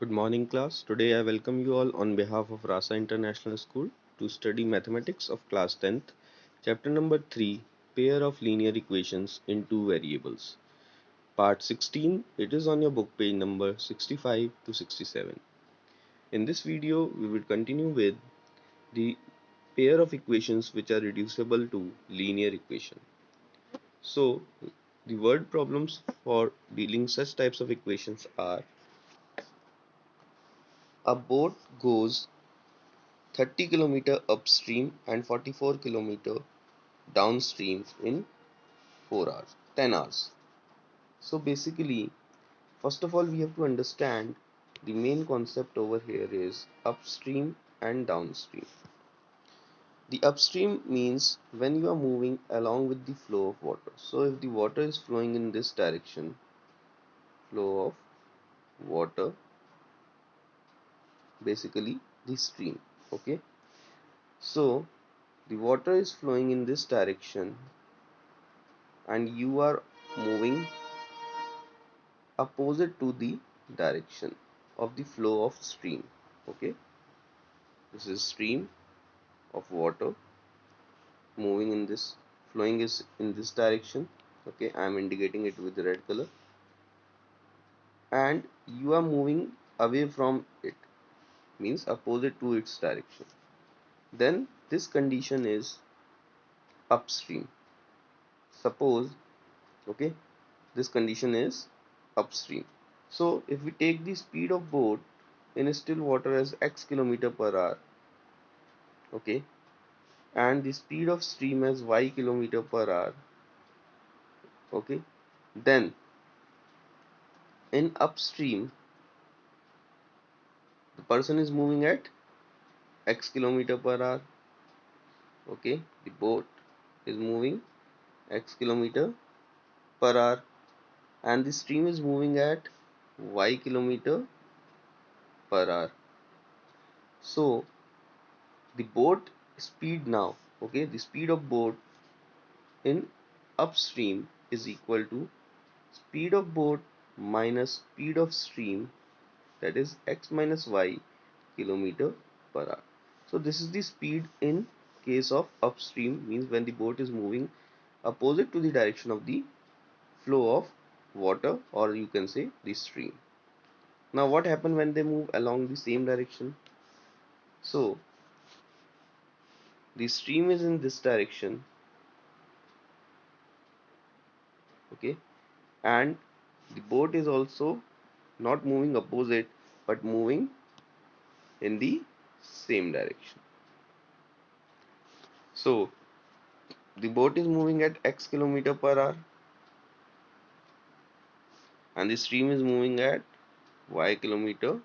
Good morning, class. Today I welcome you all on behalf of Rasa International School to study mathematics of class 10th, chapter number 3, pair of linear equations in two variables. Part 16, it is on your book page number 65 to 67. In this video, we will continue with the pair of equations which are reducible to linear equation. So, the word problems for dealing such types of equations are: a boat goes 30 km upstream and 44 km downstream in 4 hours, 10 hours. So basically, first of all, we have to understand the main concept over here is upstream and downstream. The upstream means when you are moving along with the flow of water. So if the water is flowing in this direction, flow of water, basically the stream. Okay, so the water is flowing in this direction and you are moving opposite to the direction of the flow of stream. Okay, this is stream of water moving in this, flowing is in this direction. Okay, I am indicating it with red color, and you are moving away from it, means opposite to its direction. Then this condition is upstream. Suppose, okay, this condition is upstream. So if we take the speed of boat in still water as x kilometer per hour, okay, and the speed of stream as y kilometer per hour, okay, then in upstream the person is moving at x kilometer per hour. Okay, the boat is moving x kilometer per hour and the stream is moving at y kilometer per hour. So the boat speed now, okay, the speed of boat in upstream is equal to speed of boat minus speed of stream, that is x minus y kilometer per hour. So this is the speed in case of upstream, means when the boat is moving opposite to the direction of the flow of water, or you can say the stream. Now what happens when they move along the same direction? So the stream is in this direction, okay, and the boat is also not moving opposite but moving in the same direction. So the boat is moving at x kilometer per hour and the stream is moving at y kilometer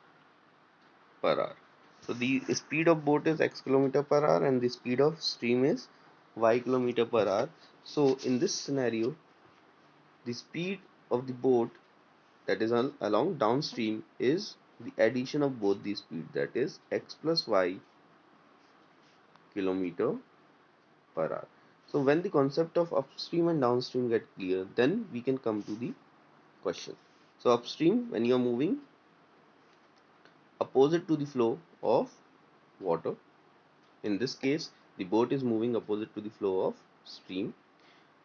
per hour. So the speed of boat is x kilometer per hour and the speed of stream is y kilometer per hour. So in this scenario, the speed of the boat that is along downstream is the addition of both the speed, that is x plus y kilometer per hour. So when the concept of upstream and downstream get clear, then we can come to the question. So upstream, when you are moving opposite to the flow of water, in this case the boat is moving opposite to the flow of stream.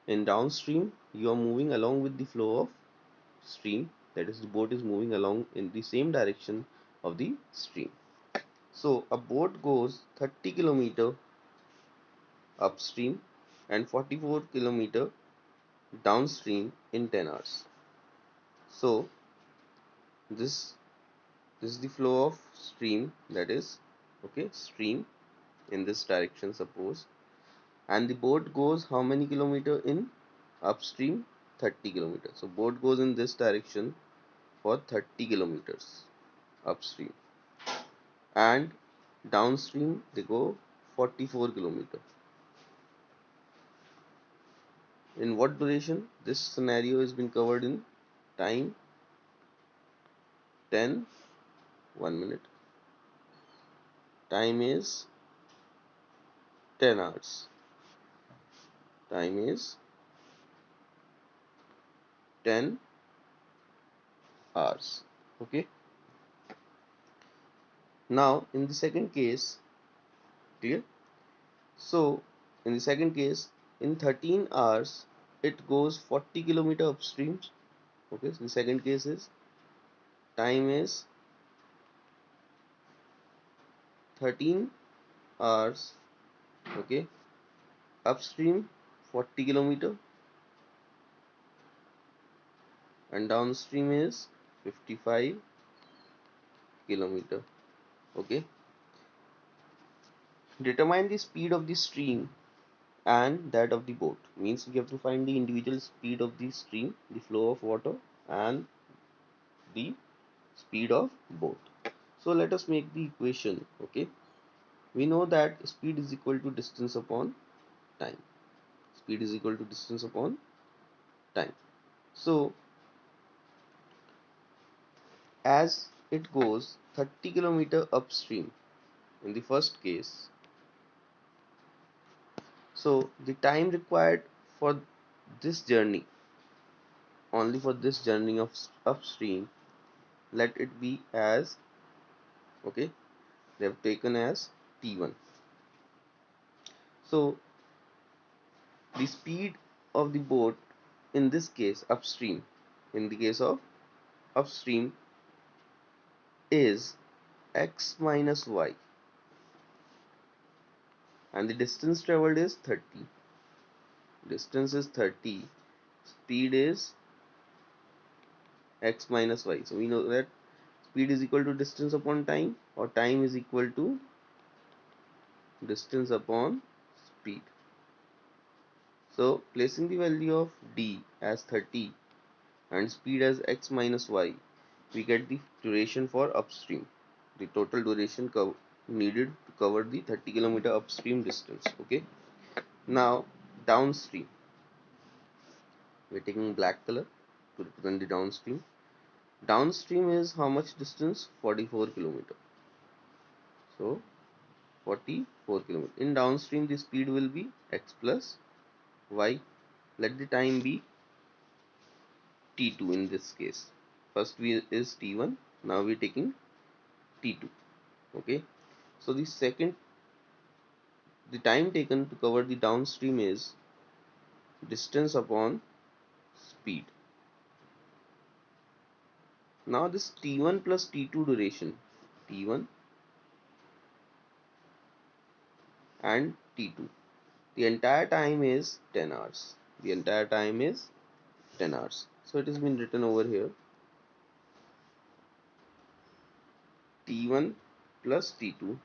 In downstream, you are moving along with the flow of stream, that is the boat is moving along in the same direction of the stream. So a boat goes 30 km upstream and 44 km downstream in 10 hours. So this is the flow of stream, that is, okay, stream in this direction suppose, and the boat goes how many kilometer in upstream? 30 kilometers. So boat goes in this direction for 30 kilometers upstream, and downstream they go 44 kilometers. In what duration? This scenario has been covered in time 10, 1 minute. Time is 10 hours. Time is 10 hours. Okay. Now in the second case, clear? So in the second case, in 13 hours it goes 40 kilometer upstream. Okay, so the second case is time is 13 hours, okay, upstream 40 kilometer and downstream is 55 kilometer. Okay, determine the speed of the stream and that of the boat. Means we have to find the individual speed of the stream, the flow of water, and the speed of boat. So let us make the equation. Okay, we know that speed is equal to distance upon time. Speed is equal to distance upon time. So as it goes 30 kilometer upstream in the first case, so the time required for this journey, only for this journey of upstream, let it be as, okay, they have taken as t1. So the speed of the boat in this case upstream, in the case of upstream, is x minus y, and the distance traveled is 30. Distance is 30, speed is x minus y. So we know that speed is equal to distance upon time, or time is equal to distance upon speed. So placing the value of d as 30 and speed as x minus y, we get the duration for upstream, the total duration needed to cover the 30 kilometer upstream distance. Okay, now downstream, we're taking black color to represent the downstream. Downstream is how much distance? 44 kilometer. So 44 kilometer. In downstream, the speed will be x plus y. Let the time be t2 in this case. First we is t1. Now we're taking t2. Okay. So the time taken to cover the downstream is distance upon speed. Now this t1 plus t2 duration, t1 and t2, the entire time is 10 hours. The entire time is 10 hours. So it has been written over here, t1 plus t2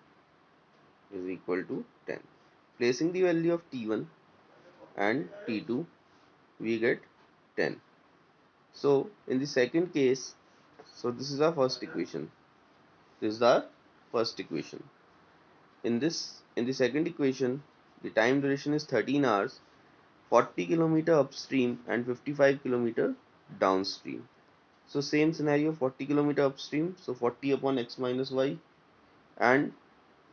is equal to 10. Placing the value of t1 and t2, we get 10. So in the second case, so this is our first equation. This is our first equation. In the second equation, the time duration is 13 hours, 40 kilometer upstream and 55 kilometer downstream. So same scenario, 40 kilometer upstream, so 40 upon x minus y, and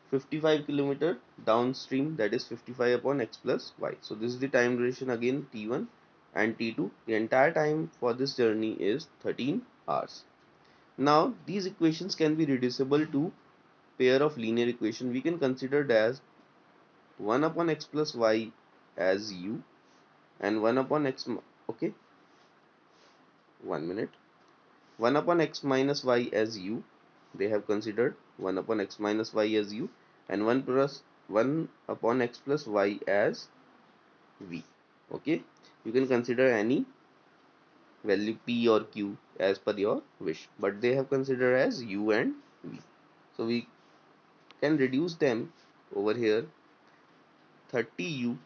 55 kilometer downstream, that is 55 upon x plus y. So this is the time duration again, t1 and t2. The entire time for this journey is 13 hours. Now these equations can be reducible to pair of linear equation. We can consider it as 1 upon x plus y as u and 1 upon x, okay, 1 minute, 1 upon x minus y as u. They have considered 1 upon x minus y as u and 1 upon x plus y as v. Okay, you can consider any value p or q as per your wish, but they have considered as u and v. So we can reduce them over here. 30u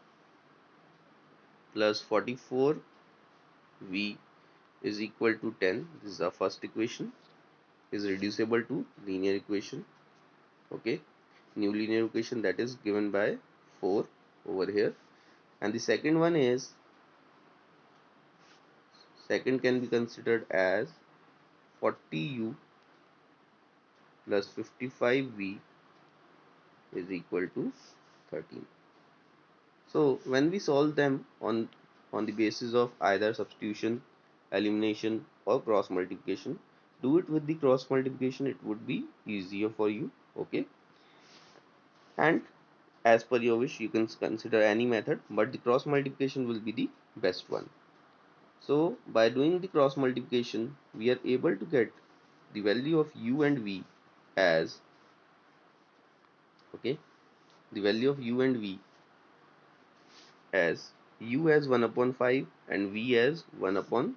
plus 44v is equal to 10. This is our first equation, is reducible to linear equation. Okay, new linear equation, that is given by 4 over here. And the second one is, second can be considered as 40u plus 55v is equal to 13. So when we solve them on the basis of either substitution, elimination or cross multiplication, do it with the cross multiplication, it would be easier for you. Okay, and as per your wish you can consider any method, but the cross multiplication will be the best one. So by doing the cross multiplication we are able to get the value of u and v as, okay, the value of u and v as u as 1 upon 5 and v as 1 upon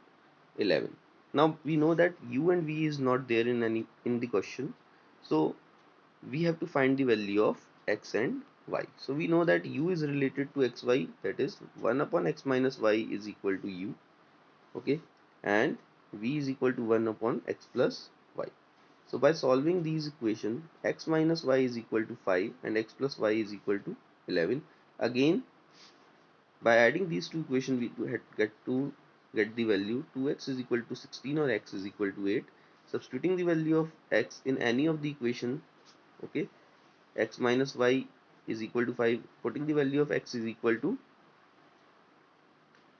11. Now we know that u and v is not there in the question, so we have to find the value of x and y. So we know that u is related to xy, that is 1 upon x minus y is equal to u, okay, and v is equal to 1 upon x plus y. So by solving these equation, x minus y is equal to 5 and x plus y is equal to 11. Again, by adding these two equations, we get the value 2x is equal to 16 or x is equal to 8. Substituting the value of x in any of the equation, okay, x minus y is equal to 5. Putting the value of x is equal to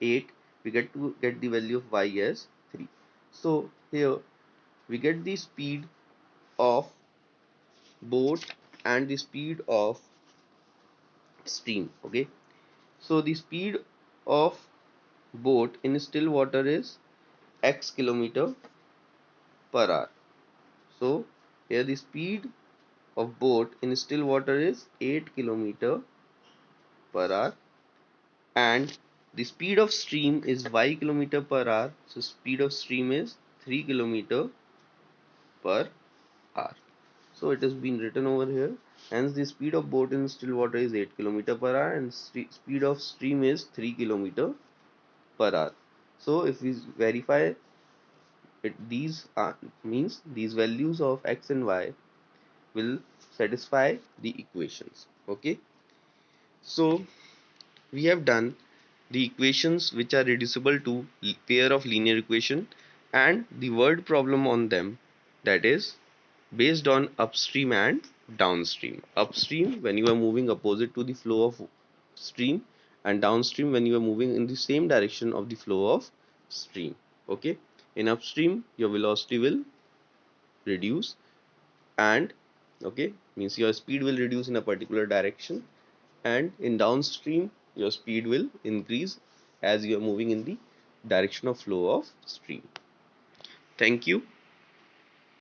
8, we get the value of y as 3. So here we get the speed of boat and the speed of stream. Okay, so the speed of boat in still water is x kilometer per hour. So here the speed of boat in still water is 8 kilometer per hour, and the speed of stream is y kilometer per hour. So speed of stream is 3 kilometer per hour. So it has been written over here. Hence the speed of boat in still water is 8 kilometer per hour and speed of stream is 3 kilometer per hour. So if we verify it, these means these values of x and y will satisfy the equations. Okay, so we have done the equations which are reducible to pair of linear equation and the word problem on them, that is based on upstream and downstream. Upstream when you are moving opposite to the flow of stream, and downstream when you are moving in the same direction of the flow of stream. Okay, in upstream your velocity will reduce, and okay, means your speed will reduce in a particular direction, and in downstream your speed will increase as you are moving in the direction of flow of stream. Thank you.